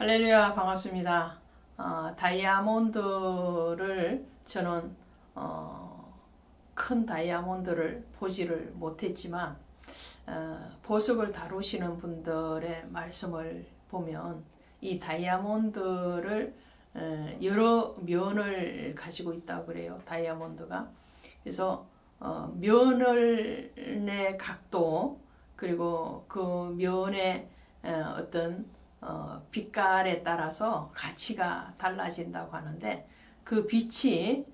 할렐루야, 반갑습니다. 다이아몬드를 저는 큰 다이아몬드를 보지를 못했지만 보석을 다루시는 분들의 말씀을 보면 이 다이아몬드를 여러 면을 가지고 있다고 그래요. 다이아몬드가. 그래서 면의 각도, 그리고 그 면의 어떤 빛깔에 따라서 가치가 달라진다고 하는데, 그 빛이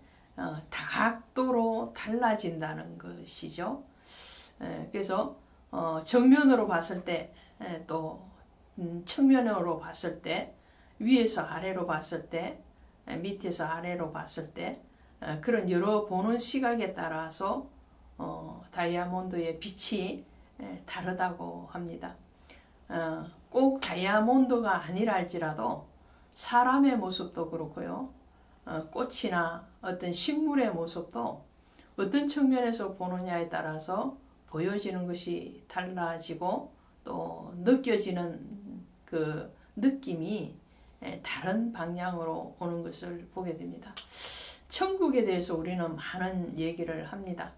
다각도로 달라진다는 것이죠. 그래서 정면으로 봤을 때, 또 측면으로 봤을 때, 위에서 아래로 봤을 때, 밑에서 아래로 봤을 때, 그런 여러 보는 시각에 따라서 다이아몬드의 빛이 다르다고 합니다. 꼭 다이아몬드가 아니라 할지라도 사람의 모습도 그렇고요. 꽃이나 어떤 식물의 모습도 어떤 측면에서 보느냐에 따라서 보여지는 것이 달라지고 또 느껴지는 그 느낌이 다른 방향으로 오는 것을 보게 됩니다. 천국에 대해서 우리는 많은 얘기를 합니다.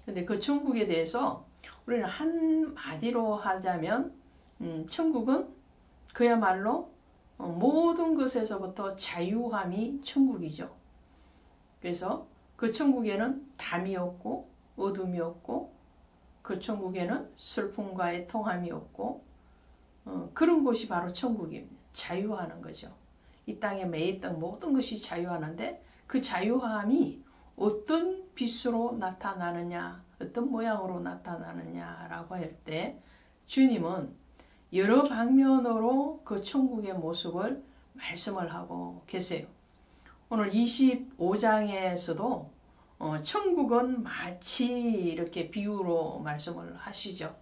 근데 그 천국에 대해서 우리는 한마디로 하자면 천국은 그야말로 모든 것에서부터 자유함이 천국이죠. 그래서 그 천국에는 담이 없고 어둠이 없고, 그 천국에는 슬픔과 애통함이 없고, 그런 곳이 바로 천국입니다. 자유하는 거죠. 이 땅에 매있던 모든 것이 자유하는데, 그 자유함이 어떤 빛으로 나타나느냐, 어떤 모양으로 나타나느냐라고 할 때 주님은 여러 방면으로 그 천국의 모습을 말씀을 하고 계세요. 오늘 25장에서도 천국은 마치 이렇게 비유로 말씀을 하시죠.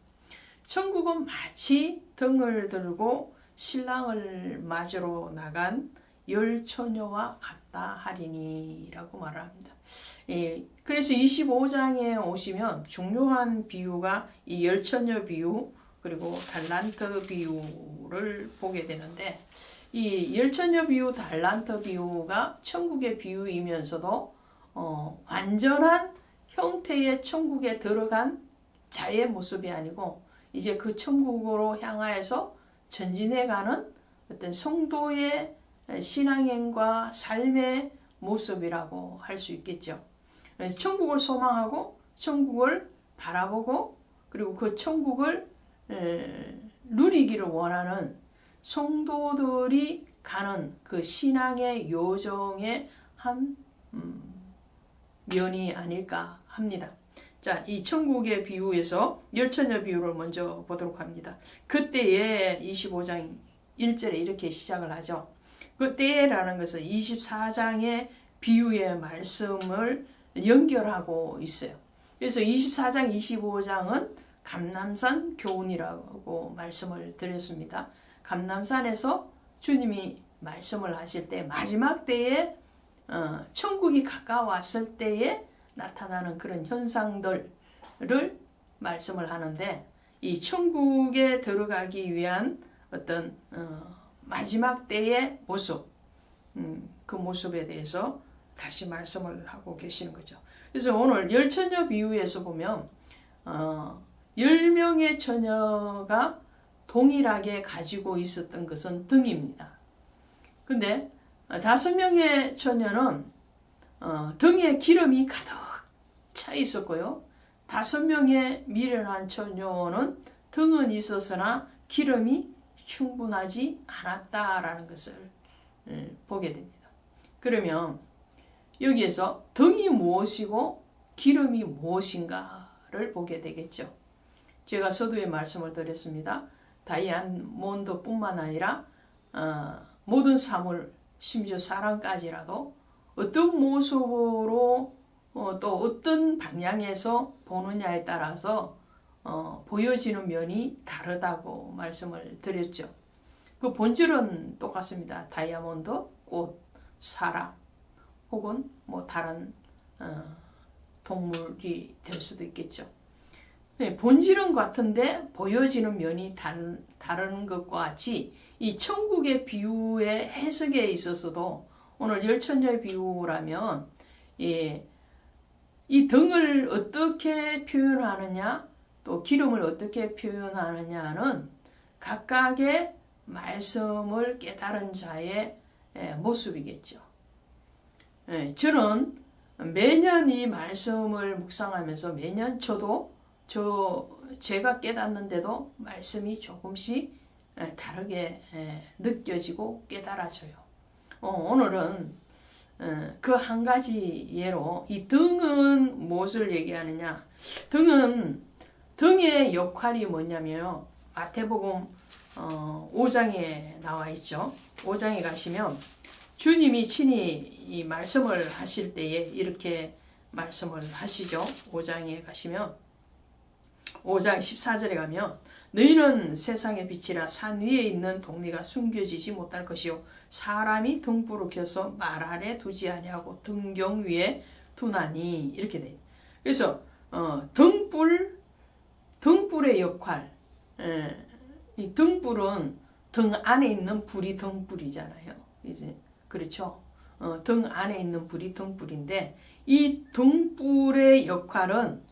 천국은 마치 등을 들고 신랑을 맞으러 나간 열 처녀와 같다 하리니 라고 말을 합니다. 그래서 25장에 오시면 중요한 비유가 이 열 처녀 비유, 그리고 달란트 비유를 보게 되는데, 이 열처녀 비유, 달란트 비유가 천국의 비유이면서도 완전한 형태의 천국에 들어간 자의 모습이 아니고, 이제 그 천국으로 향하여서 전진해가는 어떤 성도의 신앙행과 삶의 모습이라고 할 수 있겠죠. 그래서 천국을 소망하고 천국을 바라보고, 그리고 그 천국을 누리기를 원하는 성도들이 가는 그 신앙의 요정의 한 면이 아닐까 합니다. 자, 이 천국의 비유에서 열처녀 비유를 먼저 보도록 합니다. 그때에 25장 1절에 이렇게 시작을 하죠. 그때라는 것은 24장의 비유의 말씀을 연결하고 있어요. 그래서 24장, 25장은 감람산 교훈이라고 말씀을 드렸습니다. 감람산에서 주님이 말씀을 하실 때 마지막 때에 천국이 가까웠을 때에 나타나는 그런 현상들을 말씀을 하는데, 이 천국에 들어가기 위한 어떤 마지막 때의 모습, 그 모습에 대해서 다시 말씀을 하고 계시는 거죠. 그래서 오늘 열처녀 비유에서 보면 10명의 처녀가 동일하게 가지고 있었던 것은 등입니다. 근데 5명의 처녀는 등에 기름이 가득 차 있었고요. 5명의 미련한 처녀는 등은 있었으나 기름이 충분하지 않았다라는 것을 보게 됩니다. 그러면 여기에서 등이 무엇이고 기름이 무엇인가를 보게 되겠죠. 제가 서두에 말씀을 드렸습니다. 다이아몬드뿐만 아니라 모든 사물, 심지어 사람까지라도 어떤 모습으로 또 어떤 방향에서 보느냐에 따라서 보여지는 면이 다르다고 말씀을 드렸죠. 그 본질은 똑같습니다. 다이아몬드, 꽃, 사람, 혹은 뭐 다른 동물이 될 수도 있겠죠. 본질은 같은데 보여지는 면이 다른 것과 같이 이 천국의 비유의 해석에 있어서도 오늘 열처녀의 비유라면 이 등을 어떻게 표현하느냐 또 기름을 어떻게 표현하느냐는 각각의 말씀을 깨달은 자의 모습이겠죠. 저는 매년 이 말씀을 묵상하면서 매년 제가 깨닫는데도 말씀이 조금씩 다르게 느껴지고 깨달아져요. 오늘은 그 한 가지 예로 이 등은 무엇을 얘기하느냐? 등의 역할이 뭐냐면요. 마태복음 5장에 나와 있죠. 5장에 가시면 주님이 친히 이 말씀을 하실 때에 이렇게 말씀을 하시죠. 5장에 가시면 5장 14절에 가면 너희는 세상의 빛이라 산 위에 있는 동리가 숨겨지지 못할 것이요 사람이 등불을 켜서 말 아래 두지 아니하고 등경 위에 두나니 이렇게 돼. 그래서 등불의 역할. 이 등불은 등 안에 있는 불이 등불이잖아요. 이제 그렇죠. 등 안에 있는 불이 등불인데 이 등불의 역할은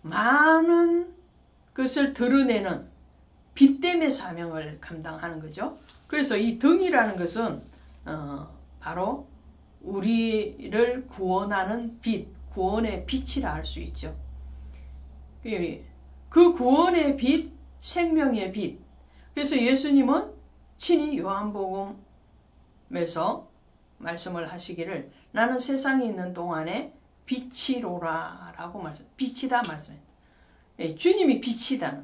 많은 것을 드러내는 빛됨의 사명을 감당하는 거죠. 그래서 이 등이라는 것은 바로 우리를 구원하는 빛, 구원의 빛이라 할 수 있죠. 그 구원의 빛, 생명의 빛. 그래서 예수님은 친히 요한복음에서 말씀을 하시기를 나는 세상에 있는 동안에 빛이로라 라고 빛이다 말씀해요. 주님이 빛이다.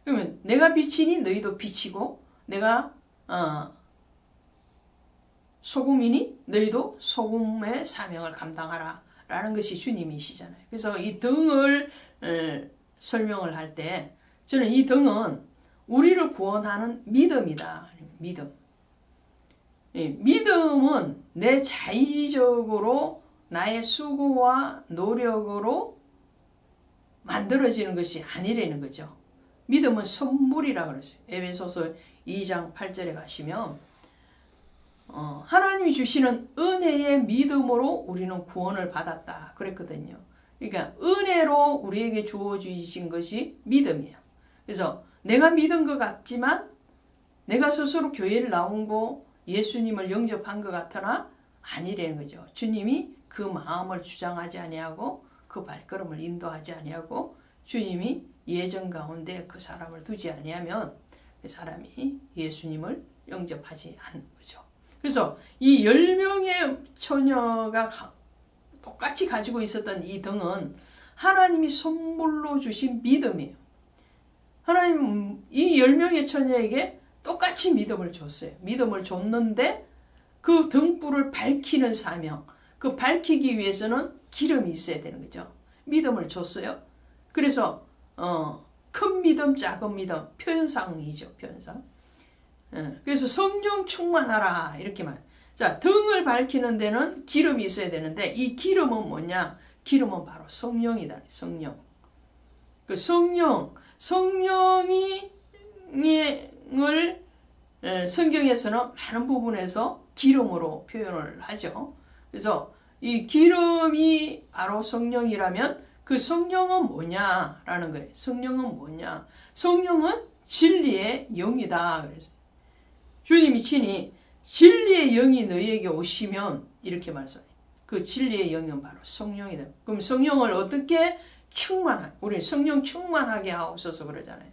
그러면 내가 빛이니 너희도 빛이고 내가 소금이니 너희도 소금의 사명을 감당하라 라는 것이 주님이시잖아요. 그래서 이 등을 설명을 할 때 저는 이 등은 우리를 구원하는 믿음이다. 믿음. 믿음은 내 자의적으로 나의 수고와 노력으로 만들어지는 것이 아니라는 거죠. 믿음은 선물이라고 그랬어요. 에베소서 2장 8절에 가시면 하나님이 주시는 은혜의 믿음으로 우리는 구원을 받았다 그랬거든요. 그러니까 은혜로 우리에게 주어지신 것이 믿음이에요. 그래서 내가 믿은 것 같지만 내가 스스로 교회를 나온 거 예수님을 영접한 것 같으나 아니라는 거죠. 주님이 그 마음을 주장하지 아니하고 그 발걸음을 인도하지 아니하고 주님이 예정 가운데 그 사람을 두지 아니하면 그 사람이 예수님을 영접하지 않는 거죠. 그래서 이 10명의 처녀가 똑같이 가지고 있었던 이 등은 하나님이 선물로 주신 믿음이에요. 하나님 이 10명의 처녀에게 똑같이 믿음을 줬어요. 믿음을 줬는데 그 등불을 밝히는 사명, 그 밝히기 위해서는 기름이 있어야 되는 거죠. 믿음을 줬어요. 그래서 큰 믿음, 작은 믿음, 표현상이죠. 표현상. 그래서 성령 충만하라 이렇게 말. 자, 등을 밝히는 데는 기름이 있어야 되는데 이 기름은 뭐냐? 기름은 바로 성령이다. 성령. 그 성령을 성경에서는 많은 부분에서 기름으로 표현을 하죠. 그래서 이 기름이 바로 성령이라면 그 성령은 뭐냐라는 거예요. 성령은 뭐냐? 성령은 진리의 영이다. 그래서 주님이 친히 진리의 영이 너희에게 오시면 이렇게 말씀해요. 그 진리의 영은 바로 성령이다. 그럼 성령을 어떻게 우리 성령 충만하게 하옵소서 그러잖아요.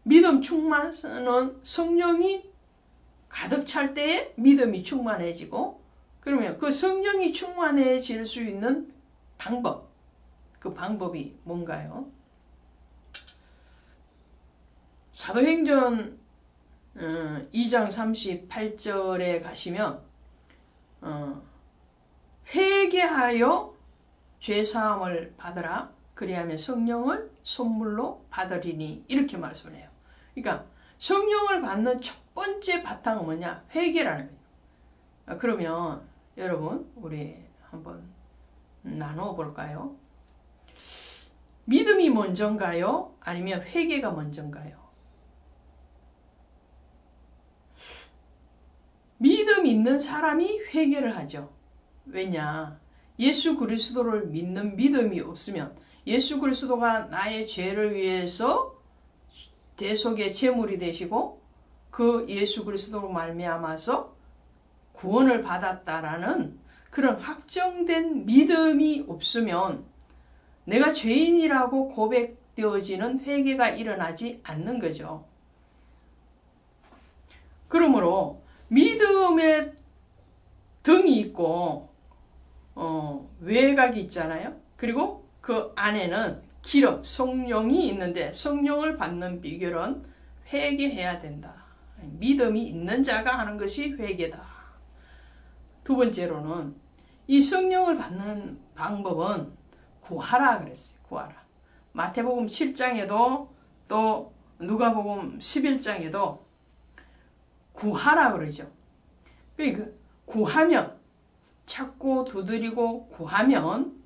믿음 충만은 성령이 가득 찰 때에 믿음이 충만해지고 그러면 그 성령이 충만해질 수 있는 방법, 그 방법이 뭔가요? 사도행전 2장 38절에 가시면 회개하여 죄사함을 받으라 그리하면 성령을 선물로 받으리니 이렇게 말씀해요. 그러니까 성령을 받는 첫 번째 바탕은 뭐냐? 회개라는 거예요. 그러면 여러분 우리 한번 나누어 볼까요? 믿음이 먼저인가요? 아니면 회개가 먼저인가요? 믿음 있는 사람이 회개를 하죠. 왜냐? 예수 그리스도를 믿는 믿음이 없으면 예수 그리스도가 나의 죄를 위해서 대속의 제물이 되시고 그 예수 그리스도로 말미암아서 구원을 받았다라는 그런 확정된 믿음이 없으면 내가 죄인이라고 고백되어지는 회개가 일어나지 않는 거죠. 그러므로 믿음의 등이 있고 외곽이 있잖아요. 그리고 그 안에는 기름, 성령이 있는데 성령을 받는 비결은 회개해야 된다. 믿음이 있는 자가 하는 것이 회개다. 두 번째로는 이 성령을 받는 방법은 구하라 그랬어요. 구하라. 마태복음 7장에도 또 누가복음 11장에도 구하라 그러죠. 그러니까 구하면 찾고 두드리고 구하면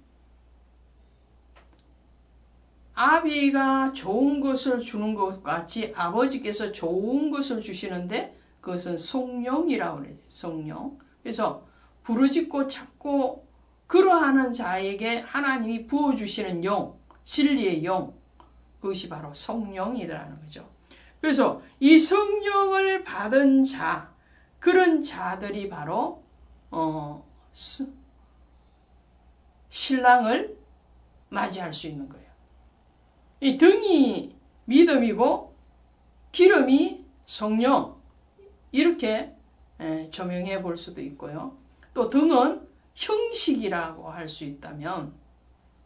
아비가 좋은 것을 주는 것 같이 아버지께서 좋은 것을 주시는데 그것은 성령이라고 그래요. 성령. 그래서 부르짖고 찾고 그러하는 자에게 하나님이 부어주시는 영, 진리의 영, 그것이 바로 성령이라는 거죠. 그래서 이 성령을 받은 자, 그런 자들이 바로 신랑을 맞이할 수 있는 거예요. 이 등이 믿음이고 기름이 성령, 이렇게 조명해 볼 수도 있고요. 또 등은 형식이라고 할 수 있다면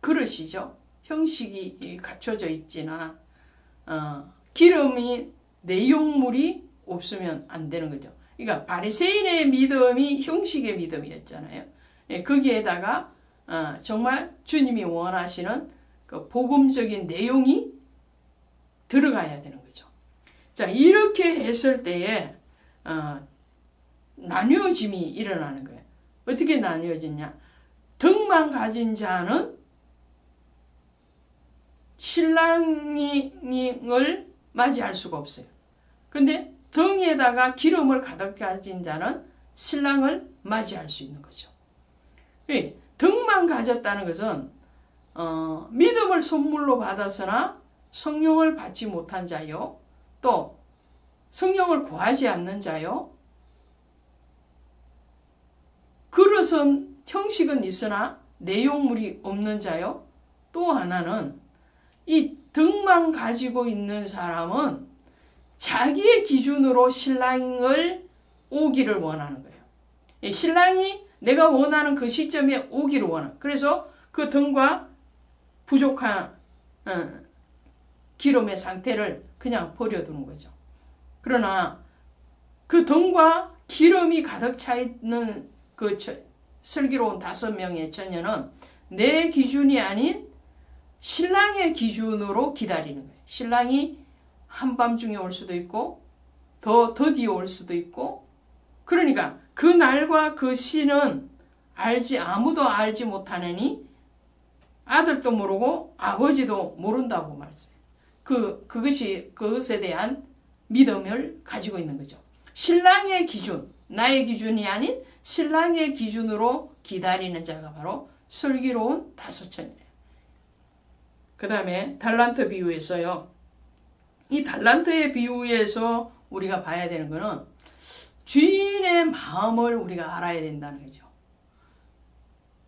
그릇이죠. 형식이 갖춰져 있지나 기름이 내용물이 없으면 안 되는 거죠. 그러니까 바리새인의 믿음이 형식의 믿음이었잖아요. 거기에다가 정말 주님이 원하시는 그 복음적인 내용이 들어가야 되는 거죠. 자, 이렇게 했을 때에 나뉘어짐이 일어나는 거예요. 어떻게 나뉘어지냐? 등만 가진 자는 신랑을 맞이할 수가 없어요. 근데 등에다가 기름을 가득 가진 자는 신랑을 맞이할 수 있는 거죠. 등만 가졌다는 것은 믿음을 선물로 받았으나 성령을 받지 못한 자요, 또 성령을 구하지 않는 자요, 그릇은 형식은 있으나 내용물이 없는 자요, 또 하나는 이 등만 가지고 있는 사람은 자기의 기준으로 신랑을 오기를 원하는 거예요. 신랑이 내가 원하는 그 시점에 오기를 원하는. 그래서 그 등과 부족한 기름의 상태를 그냥 버려두는 거죠. 그러나 그 등과 기름이 가득 차 있는 그 슬기로운 5명의 처녀는 내 기준이 아닌 신랑의 기준으로 기다리는 거예요. 신랑이 한밤중에 올 수도 있고 더 더디어 올 수도 있고, 그러니까 그 날과 그 시는 아무도 알지 못하느니 아들도 모르고 아버지도 모른다고 말했어요. 그것에 대한 믿음을 가지고 있는 거죠. 신랑의 기준, 나의 기준이 아닌 신랑의 기준으로 기다리는 자가 바로 슬기로운 5처녀예요. 그 다음에 달란트 비유에서요. 이 달란트의 비유에서 우리가 봐야 되는 거는 주인의 마음을 우리가 알아야 된다는 거죠.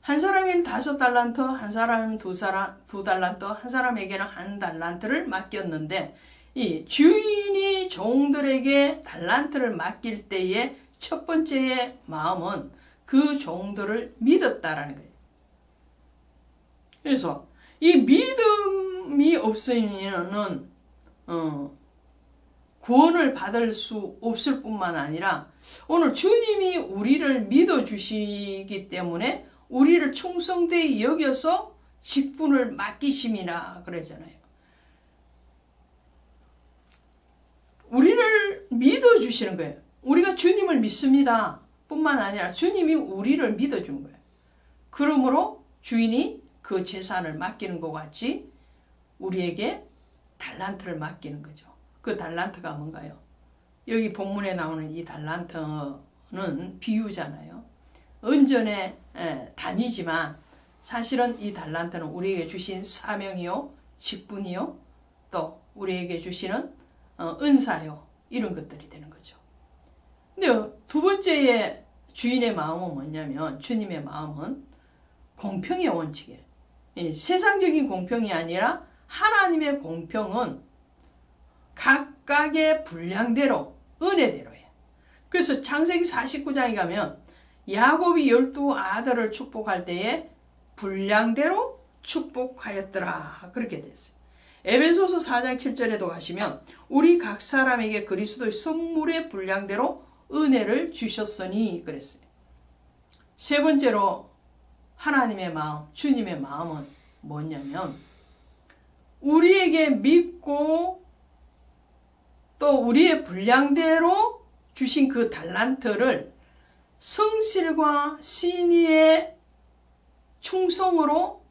한 사람에게는 5달란트, 한 사람은 2달란트, 한 사람에게는 1달란트를 맡겼는데 이 주인이 종들에게 달란트를 맡길 때의 첫 번째의 마음은 그 종들을 믿었다라는 거예요. 그래서 이 믿음이 없으면은 구원을 받을 수 없을 뿐만 아니라 오늘 주님이 우리를 믿어주시기 때문에 우리를 충성되이 여겨서 직분을 맡기심이라 그러잖아요. 우리를 믿어주시는 거예요. 우리가 주님을 믿습니다 뿐만 아니라 주님이 우리를 믿어준 거예요. 그러므로 주인이 그 재산을 맡기는 것 같이 우리에게 달란트를 맡기는 거죠. 그 달란트가 뭔가요? 여기 본문에 나오는 이 달란트는 비유잖아요. 은전의 단위지만 사실은 이 달란트는 우리에게 주신 사명이요, 직분이요, 또 우리에게 주시는 은사요, 이런 것들이 되는 거죠. 근데 두 번째의 주인의 마음은 뭐냐면, 주님의 마음은 공평의 원칙이에요. 세상적인 공평이 아니라 하나님의 공평은 각각의 분량대로, 은혜대로예요. 그래서 창세기 49장에 가면 야곱이 12아들을 축복할 때에 분량대로 축복하였더라, 그렇게 됐어요. 에베소서 4장 7절에도 가시면 우리 각 사람에게 그리스도의 선물의 분량대로 은혜를 주셨으니 그랬어요. 세 번째로 하나님의 마음, 주님의 마음은 뭐냐면 우리에게 믿고 또 우리의 분량대로 주신 그 달란트를 성실과 신의의 충성으로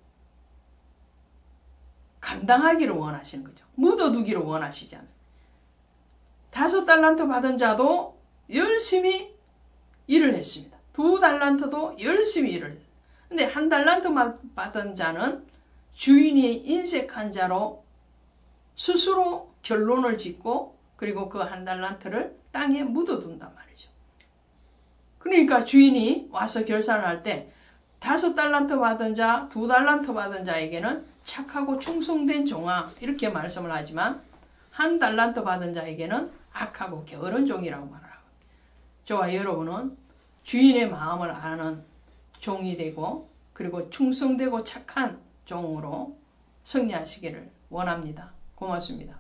감당하기를 원하시는 거죠. 묻어두기를 원하시지 않아요. 5달란트 받은 자도 열심히 일을 했습니다. 2달란트도 열심히 일을 했어요. 근데 1달란트 받은 자는 주인이 인색한 자로 스스로 결론을 짓고 그리고 그 1달란트를 땅에 묻어둔단 말이죠. 그러니까 주인이 와서 결산을 할 때 5달란트 받은 자, 2달란트 받은 자에게는 착하고 충성된 종아 이렇게 말씀을 하지만 1달란트 받은 자에게는 악하고 게으른 종이라고 말을 하고, 저와 여러분은 주인의 마음을 아는 종이 되고 그리고 충성되고 착한 종으로 승리하시기를 원합니다. 고맙습니다.